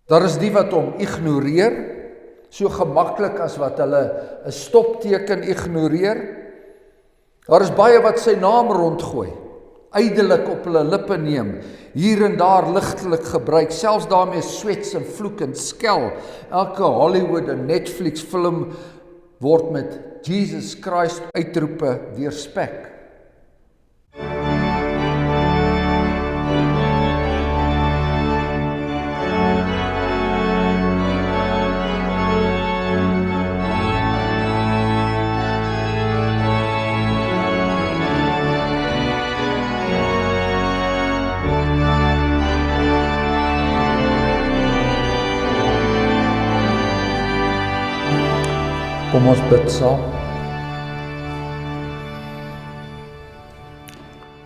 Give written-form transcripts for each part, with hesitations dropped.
Daar is die wat hom ignoreer, so gemaklik as wat hulle 'n stopteken ignoreer. Daar is baie wat sy naam rondgooi, ydelik op hulle lippe neem, hier en daar ligtelik gebruik, selfs daarmee swets en vloek en skel. Elke Hollywood en Netflix film word met Jesus Christ uitroepe deurspek. Kom ons bid saam.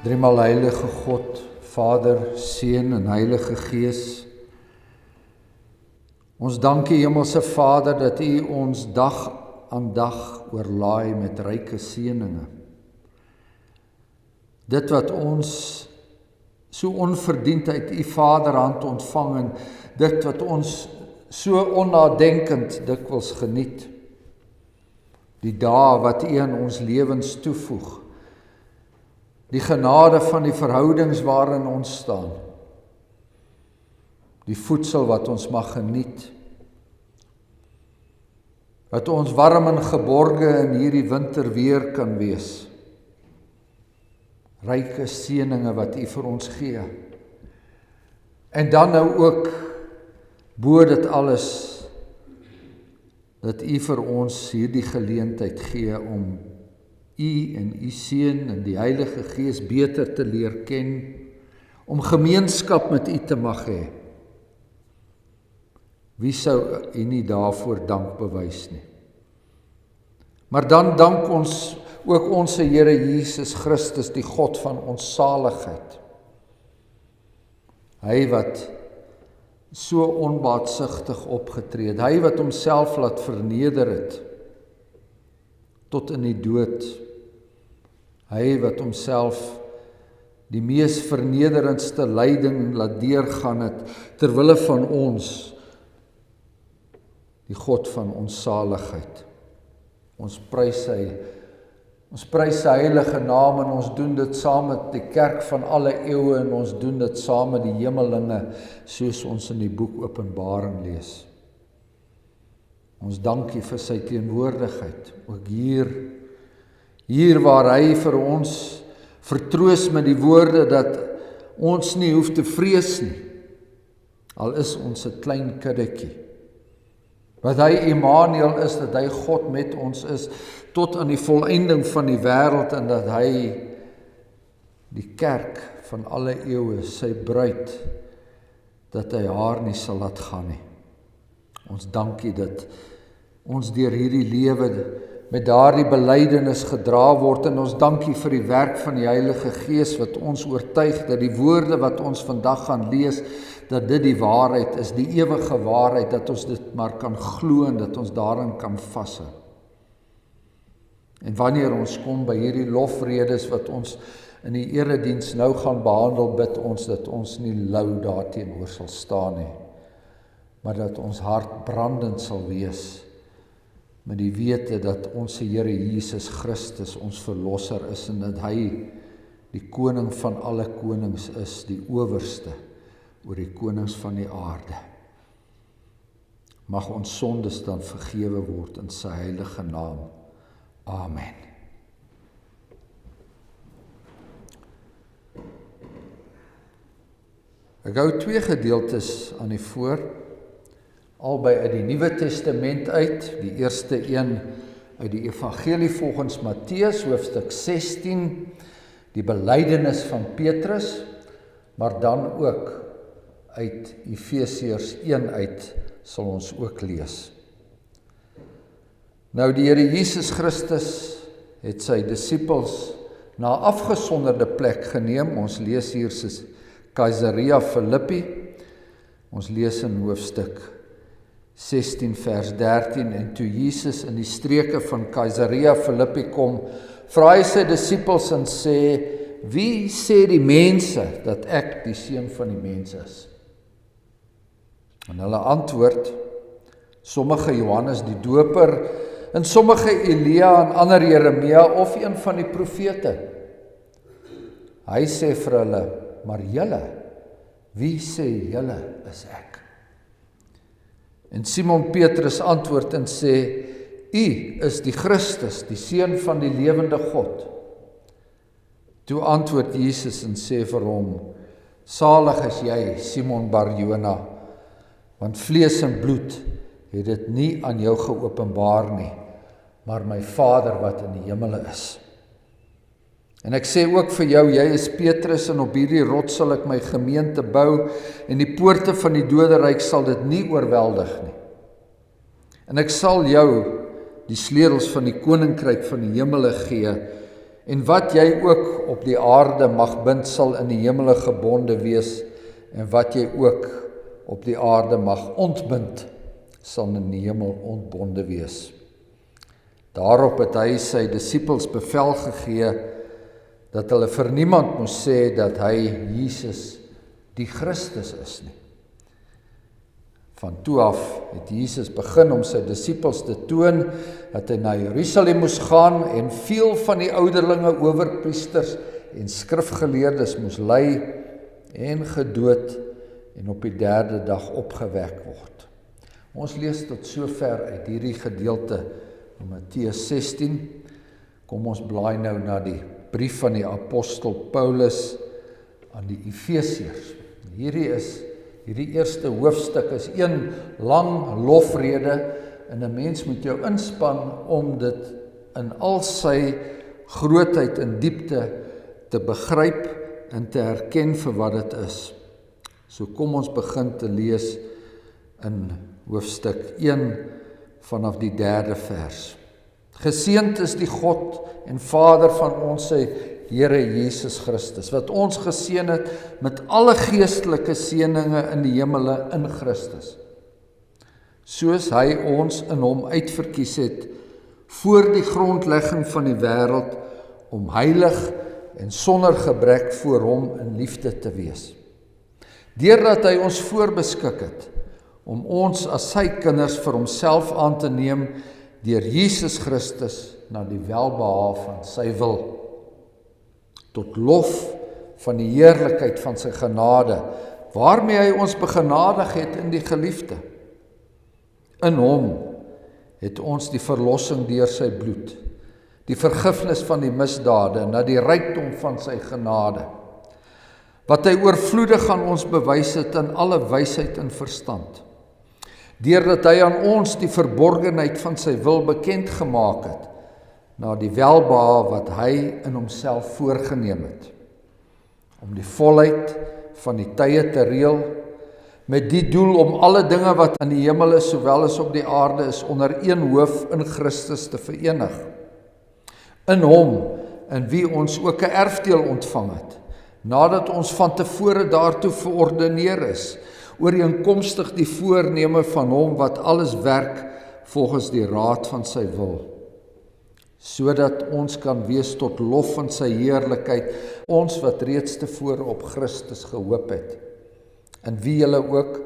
Driemaal heilige God, Vader, Seun en Heilige Gees. Ons dank U, Hemelse Vader, dat U ons dag aan dag oorlaai met ryke seëninge. Dit wat ons so onverdiend uit U Vaderhand ontvang en dit wat ons so onnadenkend dikwels geniet. Die dae wat U in ons lewens toevoeg, die genade van die verhoudings waarin ons staan, die voedsel wat ons mag geniet, wat ons warm en geborge in hierdie winter weer kan wees, ryke seëninge wat U vir ons gee, en dan nou ook, bo dit alles, dat U vir ons hierdie geleentheid gee om U en U Seun en die Heilige Gees beter te leer ken, om gemeenskap met U te mag hê. Wie sou U nie daarvoor dank bewys nie? Maar dan dank ons ook ons Here Jesus Christus, die God van ons saligheid. Hy wat so onbaatsigtig opgetree het, hy wat homself laat verneder het, tot in die dood, hy wat homself die mees vernederendste lyding laat deurgaan het, terwille van ons, die God van ons saligheid. Ons prys sy heilige naam en ons doen dit saam met die kerk van alle eeue en ons doen dit saam met die hemelinge soos ons in die boek Openbaring lees. Ons dank U vir sy teenwoordigheid, ook hier waar hy vir ons vertroos met die woorde dat ons nie hoef te vrees nie, al is ons 'n klein kiddetjie. Wat hy Immanuel is, dat hy God met ons is, tot aan die volëinding van die wêreld en dat hy die kerk van alle eeue, sy bruid, dat hy haar nie sal laat gaan nie. Ons dank U dat ons deur hierdie lewe met daardie belydenis gedra word en ons dank U vir die werk van die Heilige Gees wat ons oortuig dat die woorde wat ons vandag gaan lees, dat dit die waarheid is, die ewige waarheid, dat ons dit maar kan glo en dat ons daarin kan vashou. En wanneer ons kom by hierdie lofredes wat ons in die erediens nou gaan behandel, bid ons dat ons nie lou daarteenoor sal staan nie, maar dat ons hart brandend sal wees met die wete dat ons Here Jesus Christus ons verlosser is en dat hy die koning van alle konings is, die owerste oor die konings van die aarde. Mag ons sondes dan vergewe word in sy heilige naam. Amen. Ek hou twee gedeeltes aan die voor, albei uit die Nuwe Testament uit, die eerste een uit die Evangelie volgens Matteus, hoofstuk 16, die belydenis van Petrus, maar dan ook uit Efesiërs 1 uit sal ons ook lees. Nou die Here Jesus Christus het sy disippels na 'n afgesonderde plek geneem. Ons lees hier soos Caesarea Philippi. Ons lees in hoofstuk 16 vers 13 en toe Jesus in die streke van Caesarea Philippi kom, vra hy sy disippels en sê: "Wie sê die mense dat ek die seun van die mens is?" En hulle antwoord, sommige Johannes die Doper, en sommige Elia en ander Jeremia of een van die profete. Hy sê vir hulle, maar julle, wie sê julle is ek? En Simon Petrus antwoord en sê, U is die Christus, die Seun van die lewende God. Toe antwoord Jesus en sê vir hom, salig is jy, Simon Bar-Jona, want vlees en bloed het dit nie aan jou geopenbaar nie, maar my Vader wat in die hemele is. En ek sê ook vir jou, jy is Petrus, en op hierdie rots sal ek my gemeente bou, en die poorte van die doderyk sal dit nie oorweldig nie. En ek sal jou die sleutels van die koninkryk van die hemele gee, en wat jy ook op die aarde mag bind, sal in die hemele gebonde wees, en wat jy ook op die aarde mag ontbind, sal in die hemel ontbonde wees. Daarop het hy sy disippels bevel gegee, dat hulle vir niemand moes sê dat hy Jesus die Christus is nie. Van toe af het Jesus begin om sy disippels te toon dat hy na Jerusalem moes gaan en veel van die ouderlinge, owerpriesters en skrifgeleerdes moes ly en gedood en op die 3de dag opgewek word. Ons lees tot sover uit hierdie gedeelte in Matteus 16. Kom ons blaai nou na die brief van die apostel Paulus aan die Efesiërs. Hierdie eerste hoofstuk is een lang lofrede en 'n mens moet jou inspann om dit in al sy grootheid en diepte te begryp en te herken vir wat dit is. So kom ons begin te lees in hoofstuk 1 vanaf die 3de vers. Geseënd is die God en Vader van ons Here Jesus Christus, wat ons geseën het met alle geestelike seëninge in die hemele in Christus. Soos hy ons in hom uitverkies het voor die grondlegging van die wêreld om heilig en sonder gebrek voor hom in liefde te wees. Deurdat hy ons voorbeskik het om ons as sy kinders vir homself aan te neem deur Jesus Christus na die welbehae van sy wil, tot lof van die heerlikheid van sy genade, waarmee hy ons begenadig het in die geliefde. In hom het ons die verlossing deur sy bloed, die vergifnis van die misdade, na die rykdom van sy genade, wat hy oorvloedig aan ons bewys het in alle wysheid en verstand, deurdat hy aan ons die verborgenheid van sy wil bekend gemaak het, na die welbehae wat hy in homself voorgenem het, om die volheid van die tye te reël, met die doel om alle dinge wat in die hemel is, sowel as op die aarde is, onder een hoof in Christus te verenig. In hom, in wie ons ook 'n erfdeel ontvang het, nadat ons van tevore daartoe verordeneer is, ooreenkomstig die voorneme van hom wat alles werk volgens die raad van sy wil, sodat ons kan wees tot lof van sy heerlikheid, ons wat reeds tevore op Christus gehoop het, in wie julle ook,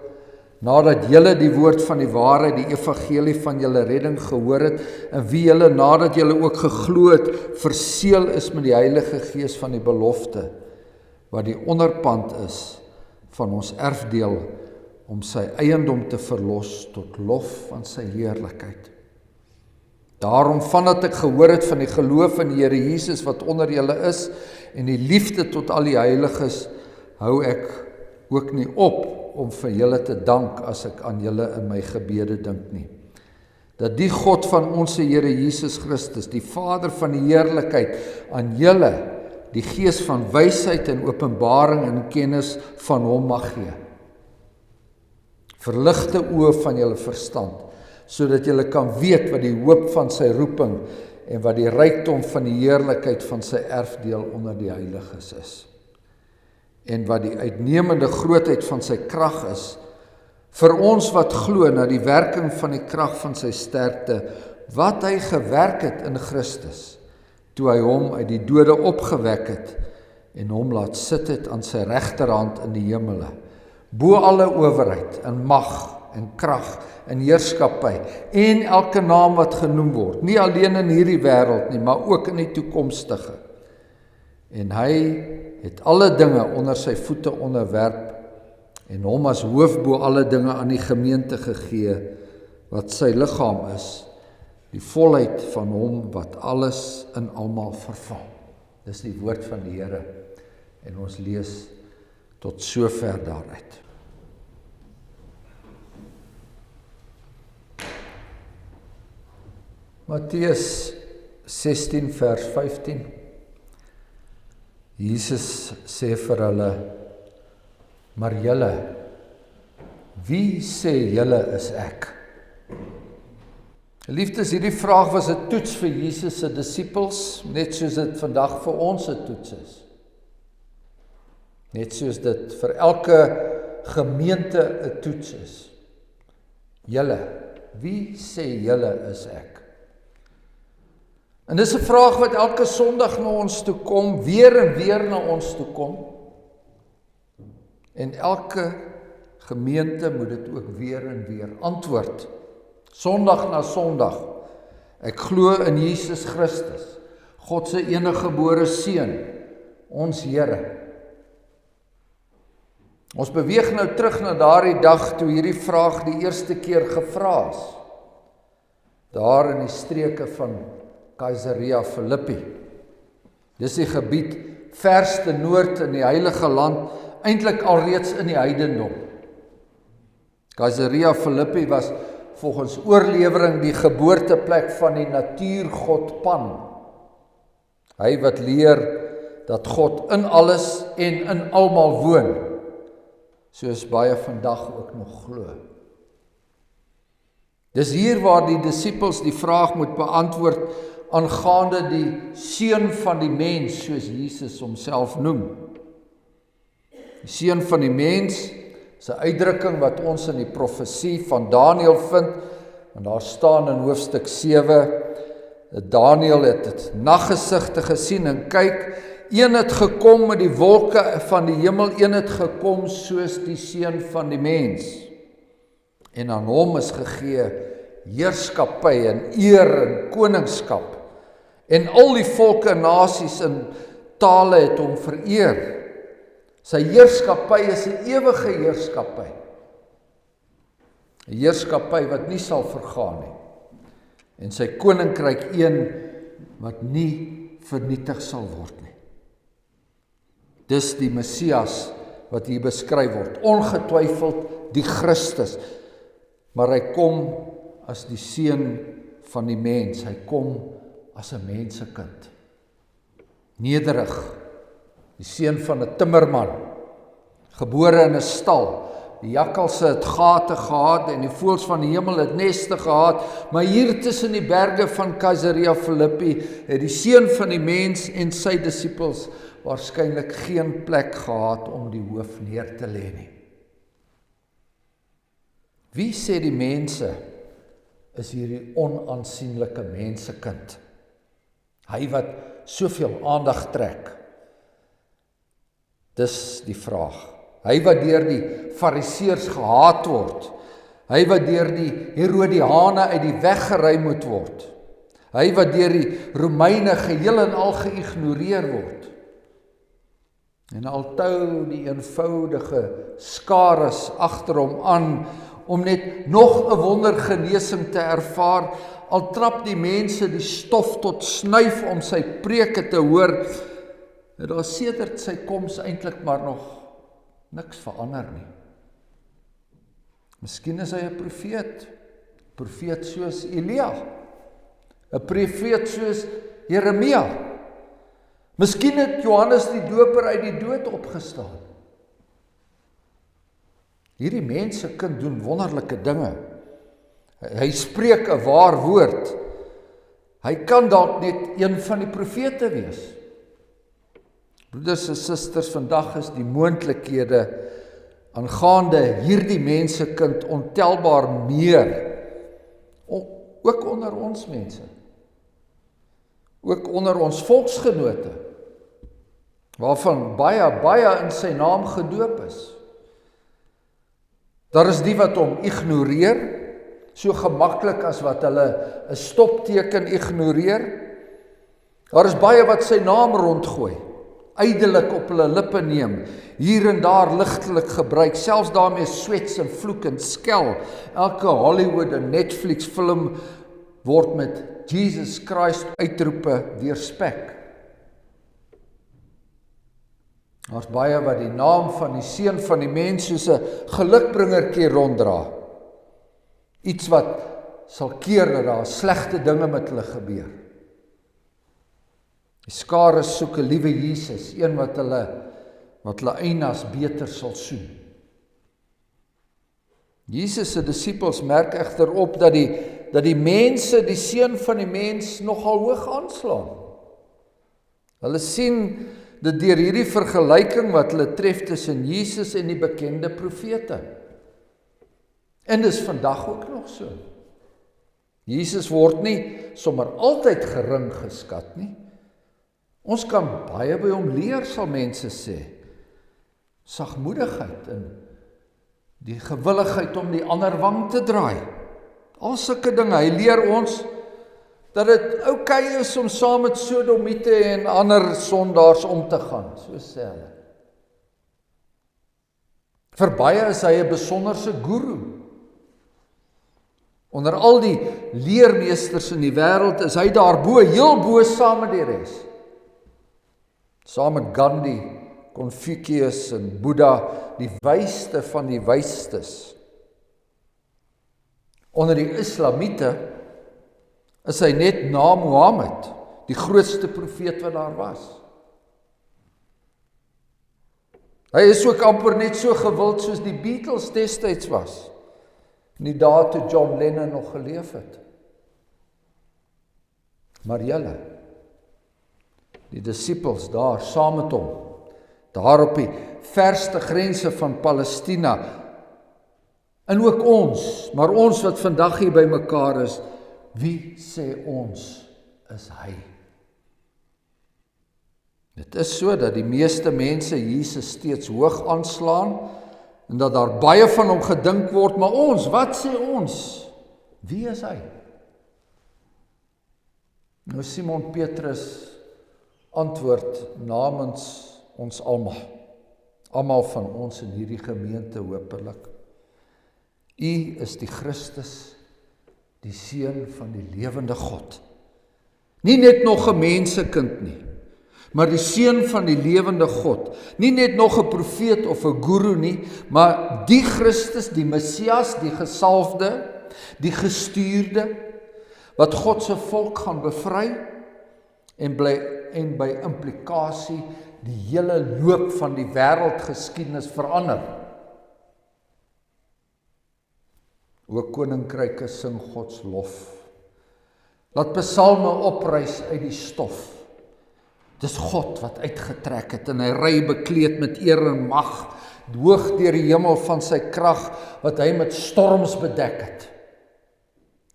nadat julle die woord van die waarheid, die evangelie van julle redding gehoor het, en wie julle nadat julle ook geglo het, verseël is met die Heilige Gees van die belofte, wat die onderpand is van ons erfdeel, om sy eiendom te verlos tot lof van sy heerlikheid. Daarom, vandat ek gehoor het van die geloof in die Here Jesus wat onder julle is, en die liefde tot al die heiliges, hou ek ook nie op om vir julle te dank as ek aan julle in my gebede dink nie. Dat die God van ons Here Jesus Christus, die Vader van die heerlikheid, aan julle die gees van wysheid en openbaring en kennis van hom mag gee. Verligte oë van julle verstand, sodat julle kan weet wat die hoop van sy roeping en wat die rykdom van die heerlikheid van sy erfdeel onder die heiliges is. En wat die uitnemende grootheid van sy krag is, vir ons wat glo na die werking van die krag van sy sterkte, wat hy gewerk het in Christus, toe hy hom uit die dode opgewek het, en hom laat sit het aan sy regterhand in die hemele, bo alle owerheid en mag en krag en heerskappy en elke naam wat genoem word, nie alleen in hierdie wêreld nie, maar ook in die toekomstige. En hy het alle dinge onder sy voete onderwerp en hom as hoof bo alle dinge aan die gemeente gegee, wat sy liggaam is, die volheid van hom wat alles in almal vervul. Dis die woord van die Here en ons lees tot sover daaruit. Matteus 16 vers 15. Jesus sê vir hulle, maar julle, wie sê julle is ek? Liefdes, hierdie vraag was 'n toets vir Jesus se disippels, net soos dit vandag vir ons 'n toets is. Net soos dit vir elke gemeente 'n toets is. Julle, wie sê julle is ek? En dis 'n vraag wat elke Sondag na ons toe kom, weer en weer na ons toe kom. En elke gemeente moet dit ook weer en weer antwoord. Sondag na Sondag. Ek glo in Jesus Christus, God se eniggebore Seun, ons Here. Ons beweeg nou terug na daardie dag toe hierdie vraag die eerste keer gevra is. Daar in die streke van Caesarea Philippi. Dis die gebied verste noord in die Heilige Land, eintlik alreeds in die heidendom. Caesarea Philippi was volgens oorlewering die geboorteplek van die natuurgod Pan. Hy wat leer dat God in alles en in almal woon, soos baie vandag ook nog glo. Dis hier waar die disippels die vraag moet beantwoord aangaande die seun van die mens, soos Jesus homself noem. Die seun van die mens is 'n uitdrukking wat ons in die profesie van Daniël vind, want daar staan in hoofstuk 7, Daniël het naggesigte gesien en kyk, een het gekom met die wolke van die hemel, een het gekom soos die seun van die mens. En aan hom is gegee heerskappy en eer en koningskap. En al die volke en nasies en tale het hom vereer. Sy heerskappy is 'n ewige heerskappy. 'n Heerskappy wat nie sal vergaan nie. En sy koninkryk een wat nie vernietig sal word nie. Dis die Messias wat hier beskryf word, ongetwyfeld die Christus, maar hy kom as die seun van die mens, hy kom as 'n mensekind. Nederig, die seun van 'n timmerman, gebore in 'n stal. Die jakkalse het gate gehad en die voëls van die hemel het neste gehad, maar hier tussen die berge van Caesarea Philippi het die seun van die mens en sy disippels waarskynlik geen plek gehad om die hoof neer te lê nie. Wie sê die mense is hierdie onaansienlike mensekind? Hy wat soveel aandag trek. Dis die vraag. Hy wat deur die fariseërs gehaat word. Hy wat deur die Herodiane uit die weg gery moet word. Hy wat deur die Romeine geheel en al geïgnoreer word. En altou die eenvoudige skares agter hom aan om net nog 'n wondergenesing te ervaar, al trap die mense die stof tot snuif om sy preke te hoor, het daar sedert sy koms eintlik maar nog niks verander nie. Miskien is hy 'n profeet soos Elia, 'n profeet soos Jeremia. Miskien het Johannes die Doper uit die dood opgestaan. Hierdie mensekind doen wonderlike dinge. Hy spreek 'n waar woord. Hy kan dalk net een van die profete wees. Broeders en susters, vandag is die moontlikhede aangaande hierdie mensekind ontelbaar meer. Ook onder ons mense. Ook onder ons volksgenote, waarvan baie in sy naam gedoop is. Daar is die wat hom ignoreer, so gemaklik as wat hulle 'n stopteken ignoreer. Daar is baie wat sy naam rondgooi, ydelik op hulle lippe neem, hier en daar ligtelik gebruik, selfs daarmee swets en vloek en skel. Elke Hollywood en Netflix film word met Jesus Christ uitroepe deurspek. Daar's baie wat die naam van die Seun van die Mens soos 'n gelukbringertjie ronddra. Iets wat sal keer dat daar slegte dinge met hulle gebeur. Die skare soek 'n liewe Jesus, een wat hulle eienaas beter sal soen. Jesus se disippels merk egter op dat die mense die Seun van die Mens nogal hoog aanslaan. Hulle sien dit deur hierdie vergelyking wat hulle tref tussen Jesus en die bekende profete. En dis vandag ook nog so. Jesus word nie sommer altyd gering geskat nie. Ons kan baie by hom leer, sal mense sê. Sagmoedigheid en die gewilligheid om die ander wang te draai. Al sulke dinge. Hy leer ons dat dit oukei is om saam met sodomiete en ander sondaars om te gaan, so sê hulle. Vir baie is hy 'n besonderse guru. Onder al die leermeesters in die wêreld is hy daarbo, heel bo saam met die res. Saam met Gandhi, Confucius en Boeddha, die wysste van die wystes. Onder die Islamiete is hy net na Mohammed, die grootste profeet wat daar was. Hy is ook amper net so gewild soos die Beatles destyds was, in die dae toe John Lennon nog geleef het. Maar julle, die disippels daar saam met hom, daar op die verste grense van Palestina, en ook ons, maar ons wat vandag hier by mekaar is, wie sê ons is hy? Dit is so dat die meeste mense Jesus steeds hoog aanslaan, en dat daar baie van hom gedink word, maar ons, wat sê ons? Wie is hy? Nou Simon Petrus antwoord namens ons almal van ons in hierdie gemeente hopelik. U is die Christus, die Seun van die lewende God. Nie net nog 'n mensekind nie, maar die Seun van die lewende God. Nie net nog 'n profeet of 'n guru nie, maar die Christus, die Messias, die gesalfde, die gestuurde, wat God se volk gaan bevry en by implikasie die hele loop van die wêreldgeskiedenis verander. O koninkryke sing God se lof. Laat psalme oprys uit die stof. Dis God wat uitgetrek het en hy ry bekleed met eer en mag, hoog deur die hemel van sy krag, wat hy met storms bedek het.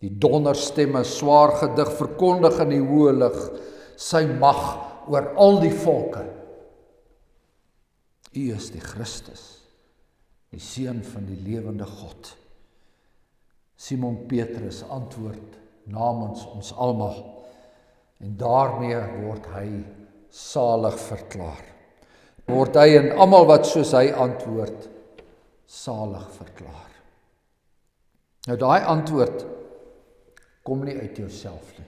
Die donderstemme swaar gedig verkondig in die hoë lig, sy mag oor al die volke. U is die Christus, die Seun van die lewende God. Simon Petrus antwoord namens ons almal, en daarmee word hy salig verklaar. Word hy en almal wat soos hy antwoord, salig verklaar. Nou daai antwoord kom nie uit jouself nie.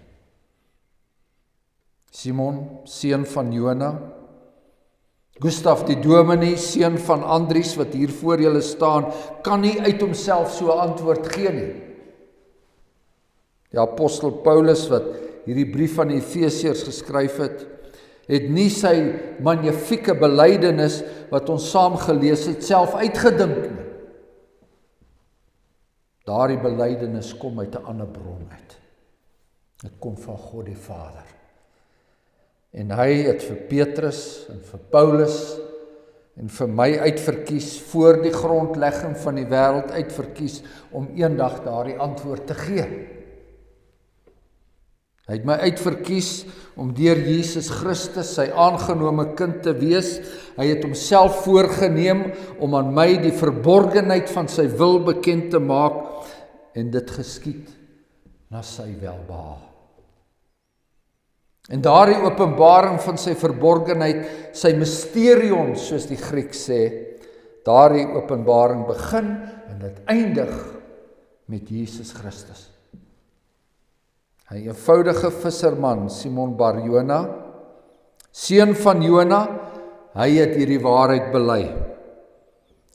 Simon, seun van Jona, Gustav die Dominee, seun van Andries, wat hier voor julle staan, kan nie uit homself so 'n antwoord gee nie. Die apostel Paulus, wat hierdie brief aan die Efesiërs geskryf het nie sy magnifieke belydenis, wat ons saam gelees het, self uitgedink nie. Daardie belydenis kom uit 'n ander bron uit. Dit kom van God die Vader. En hy het vir Petrus en vir Paulus en vir my uitverkies, voor die grondlegging van die wêreld uitverkies, om eendag daardie antwoord te gee. Hy het my uitverkies om deur Jesus Christus sy aangenome kind te wees. Hy het homself voorgeneem om aan my die verborgenheid van sy wil bekend te maak en dit geskied na sy welbehae. En daardie openbaring van sy verborgenheid, sy mysterion, soos die Griek sê, daardie openbaring begin en dit eindig met Jesus Christus. Hy eenvoudige visserman, Simon Bar Jona, seun van Jona, hy het hierdie waarheid bely.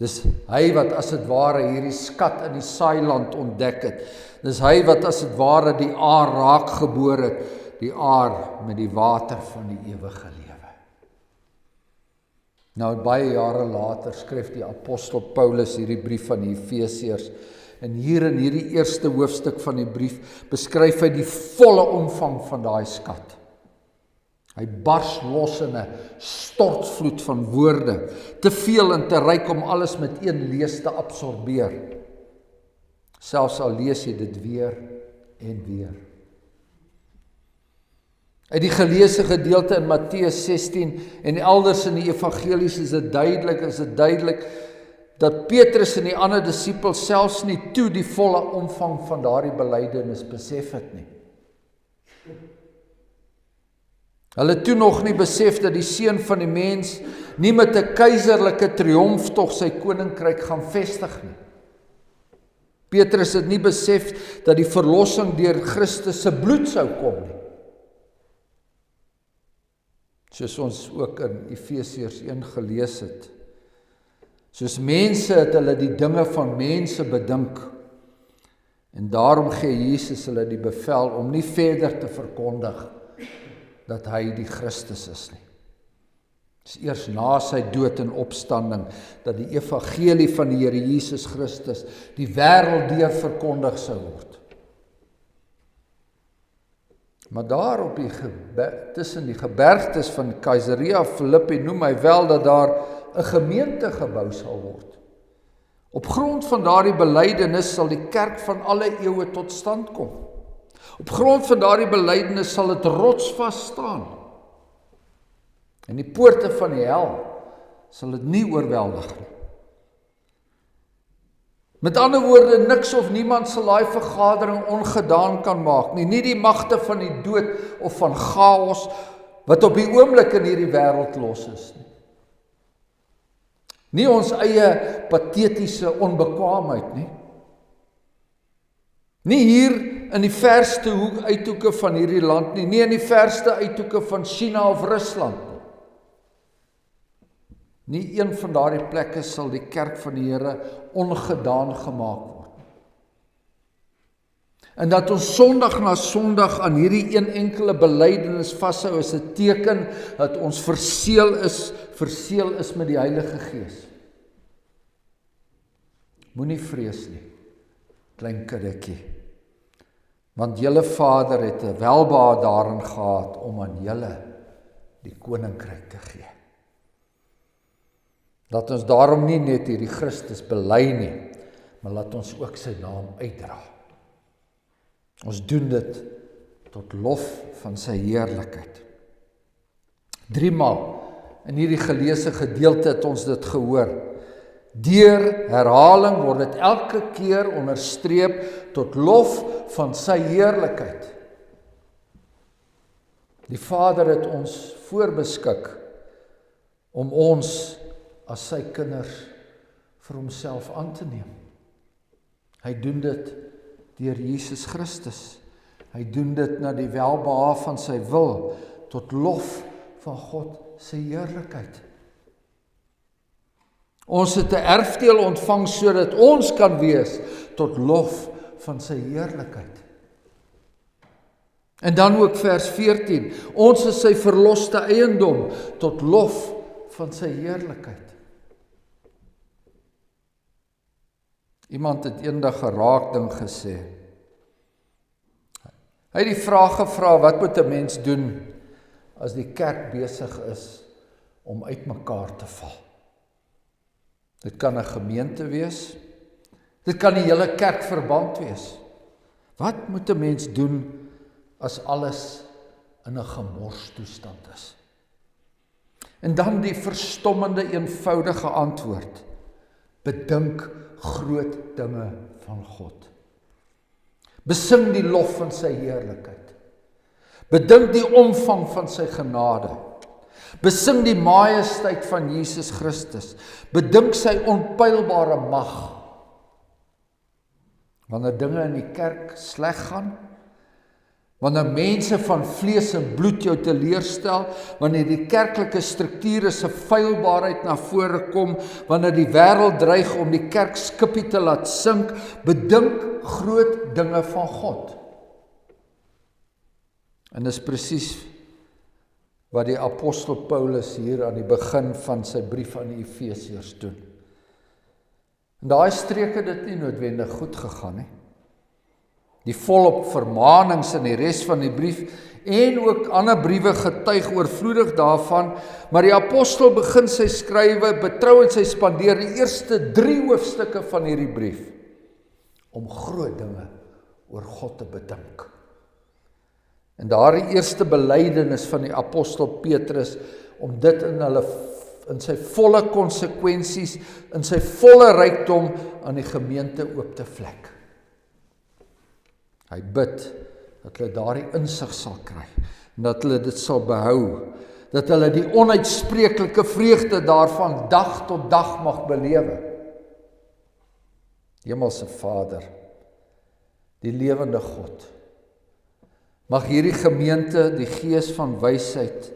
Dis hy wat as dit ware hierdie skat in die saailand ontdek het. Dis hy wat as dit ware die aar raak geboor het, die aar met die water van die ewige lewe. Nou baie jare later skryf die apostel Paulus hierdie brief aan die Efesiërs. En hier in hierdie eerste hoofstuk van die brief beskryf hy die volle omvang van daai skat. Hy bars los in 'n stortvloed van woorde, te veel en te ryk om alles met een lees te absorbeer. Selfs al lees jy dit weer en weer. Uit die geleesde gedeelte in Matteus 16 en elders in die evangelies is dit duidelik dat Petrus en die ander disippels selfs nie toe die volle omvang van daardie belydenis besef het nie. Hulle toe nog nie besef dat die seun van die mens nie met 'n keiserlike triomftog sy koninkryk gaan vestig nie. Petrus het nie besef dat die verlossing deur Christus se bloed sou kom nie. Soos ons ook in Efesiërs 1 gelees het. Soos mense het hulle die dinge van mense bedink. En daarom gee Jesus hulle die bevel om nie verder te verkondig dat hy die Christus is nie. Dit is eers na sy dood en opstanding dat die evangelie van die Here Jesus Christus die wêreld deur verkondig sou word. Maar daar op tussen die gebergtes van Caesarea Philippi noem hy wel dat daar 'n gemeente gebou sal word. Op grond van daardie belydenis sal die kerk van alle eeue tot stand kom. Op grond van daardie belydenis sal dit rotsvas staan. En die poorte van die hel sal dit nie oorweldig nie. Met ander woorde, niks of niemand sal daai vergadering ongedaan kan maak nie. Nie die magte van die dood of van chaos wat op die oomblik in hierdie wêreld los is nie. Nie ons eie patetiese onbekwaamheid nie. Nie hier in die verste uithoeke van hierdie land nie. Nie in die verste uithoeke van China of Rusland nie. Nie een van daardie plekke sal die kerk van die Here ongedaan gemaak word. En dat ons Sondag na Sondag aan hierdie een enkele belydenis vashou is 'n teken dat ons verseël is met die Heilige Gees. Moenie vrees nie, klein kindertjie, want julle Vader het 'n welbehae daarin gehad om aan julle die koninkryk te gee. Laat ons daarom nie net hierdie Christus bely nie, maar laat ons ook sy naam uitdra. Ons doen dit tot lof van sy heerlikheid. 3 maal in hierdie geleesde gedeelte het ons dit gehoor. Deur herhaling word dit elke keer onderstreep tot lof van sy heerlikheid. Die Vader het ons voorbeskik om ons as sy kinders vir homself aan te neem. Hy doen dit deur Jesus Christus. Hy doen dit na die welbehae van sy wil, tot lof van God se heerlikheid. Ons het 'n erfdeel ontvang sodat ons kan wees tot lof van sy heerlikheid. En dan ook vers 14. Ons is sy verloste eiendom tot lof van sy heerlikheid. Iemand het eendag 'n raakding gesê. Hy het die vraag gevra, wat moet 'n mens doen as die kerk besig is om uitmekaar te val? Dit kan 'n gemeente wees. Dit kan die hele kerkverband wees. Wat moet 'n mens doen as alles in 'n gemorstoestand is. En dan die verstommende eenvoudige antwoord: bedink groot dinge van God. Besing die lof van sy heerlikheid. Bedink die omvang van sy genade. Besing die majesteit van Jesus Christus. Bedink sy onpeilbare mag. Wanneer dinge in die kerk sleg gaan, wanneer mense van vlees en bloed jou teleurstel, wanneer die kerklike strukture se feilbaarheid na vore kom, wanneer die wêreld dreig om die kerk skippie te laat sink, bedink groot dinge van God. En dis presies wat die apostel Paulus hier aan die begin van sy brief aan die Efesiërs doen. En daai streke het dit nie noodwendig goed gegaan nie. Die volop vermaanings in die res van die brief en ook ander briewe getuig oorvloedig daarvan, maar die apostel begin sy skrywe, betrouend sy spandeer die eerste 3 hoofstukke van hierdie brief om groot dinge oor God te bedink. En daardie eerste belydenis van die apostel Petrus om dit in sy volle konsekwensies, in sy volle rykdom aan die gemeente oop te vlek. Hy bid dat hulle daardie insig sal kry, en dat hulle dit sal behou, dat hulle die onuitspreeklike vreugde daarvan dag tot dag mag belewe. Hemelse Vader, die lewende God, mag hierdie gemeente die gees van wysheid,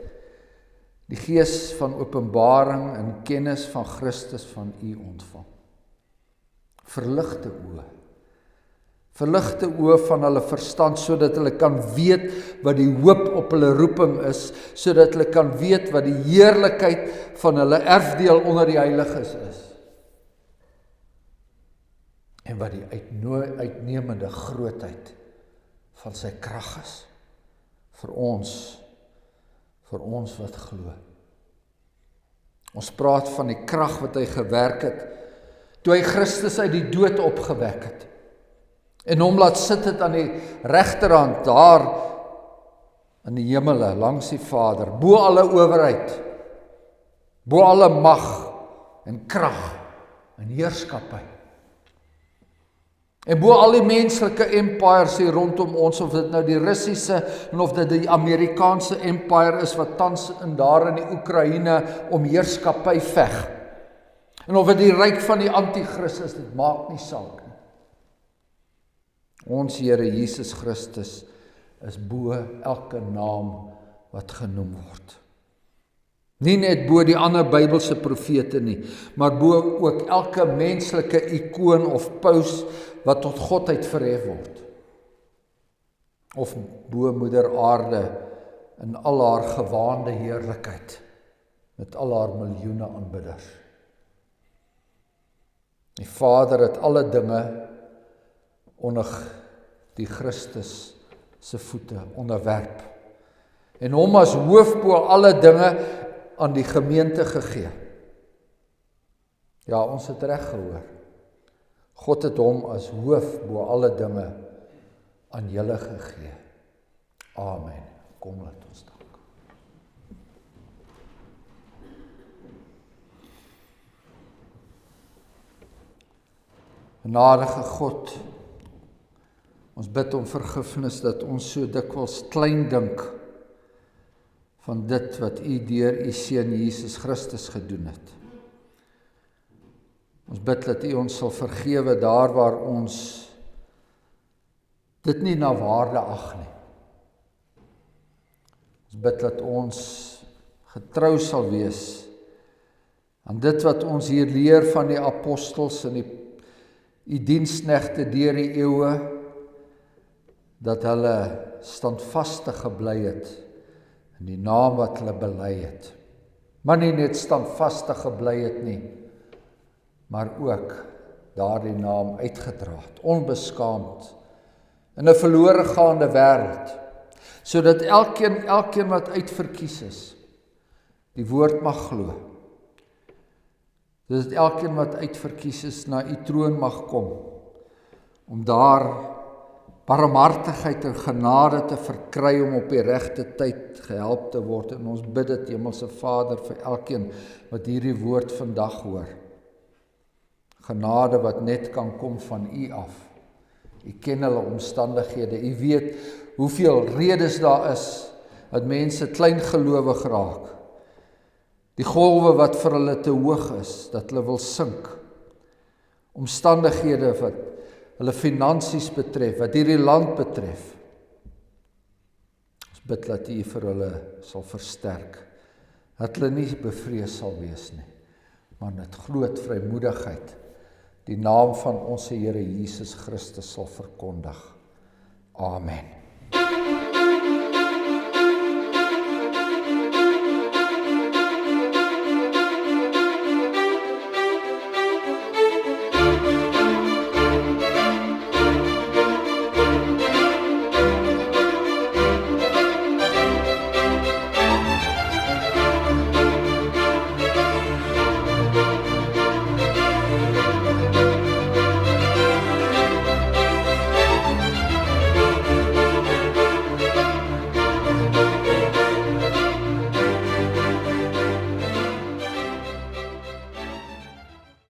die gees van openbaring en kennis van Christus van U ontvang. Verligte oë van hulle verstand, sodat hulle kan weet wat die hoop op hulle roeping is, sodat hulle kan weet wat die heerlikheid van hulle erfdeel onder die heiliges is. En wat die uitnemende grootheid van sy krag is vir ons wat glo. Ons praat van die krag wat hy gewerk het toe hy Christus uit die dood opgewek het en hom laat sit het aan die regterhand daar in die hemele langs die Vader, bo alle owerheid, bo alle mag en krag en heerskappy. En bo al die menslike empires hier rondom ons, of dit nou die Russiese en of dit die Amerikaanse empire is wat tans daar in die Oekraïne om heerskappy veg. En of dit die ryk van die anti-Christus is, dit maak nie saak nie. Ons Here Jesus Christus is bo elke naam wat genoem word. Nie net bo die ander Bybelse profete nie, maar bo ook elke menslike ikoon of paus wat tot godheid verhef word. Of bo moeder aarde in al haar gewaande heerlikheid, met al haar miljoene aanbidders. Die Vader het alle dinge onder die Christus se voete onderwerp, en hom as hoof bo alle dinge aan die gemeente gegee. Ja, ons het reg gehoor. God het hom as hoof bo alle dinge aan julle gegee. Amen. Kom laat ons dank. Genadige God, ons bid om vergifnis dat ons so dikwels klein dink van dit wat U deur U Seun Jesus Christus gedoen het. Ons bid dat U ons sal vergewe daar waar ons dit nie na waarde ag nie. Ons bid dat ons getrou sal wees aan dit wat ons hier leer van die apostels en die diensknegte deur die eeue, dat hulle standvastig gebly het in die naam wat hulle bely het. Maar nie net standvastig gebly het nie, maar ook daardie naam uitgedra het, onbeskaamd, in 'n verlore gaande wêreld, sodat elkeen wat uitverkies is, die woord mag glo. Sodat elkeen wat uitverkies is na U troon mag kom, om daar barmhartigheid en genade te verkry om op die regte tyd gehelp te word. En ons bid dit, Hemelse Vader, vir elkeen wat hierdie woord vandag hoor. Genade wat net kan kom van U af. U ken hulle omstandighede. U weet hoeveel redes daar is dat mense kleingelowig raak. Die golwe wat vir hulle te hoog is, dat hulle wil sink. Omstandighede wat hulle finansies betref, wat hierdie land betref. Ons bid dat U vir hulle sal versterk, dat hulle nie bevrees sal wees nie, maar met groot vrymoedigheid die naam van ons Here Jesus Christus sal verkondig. Amen.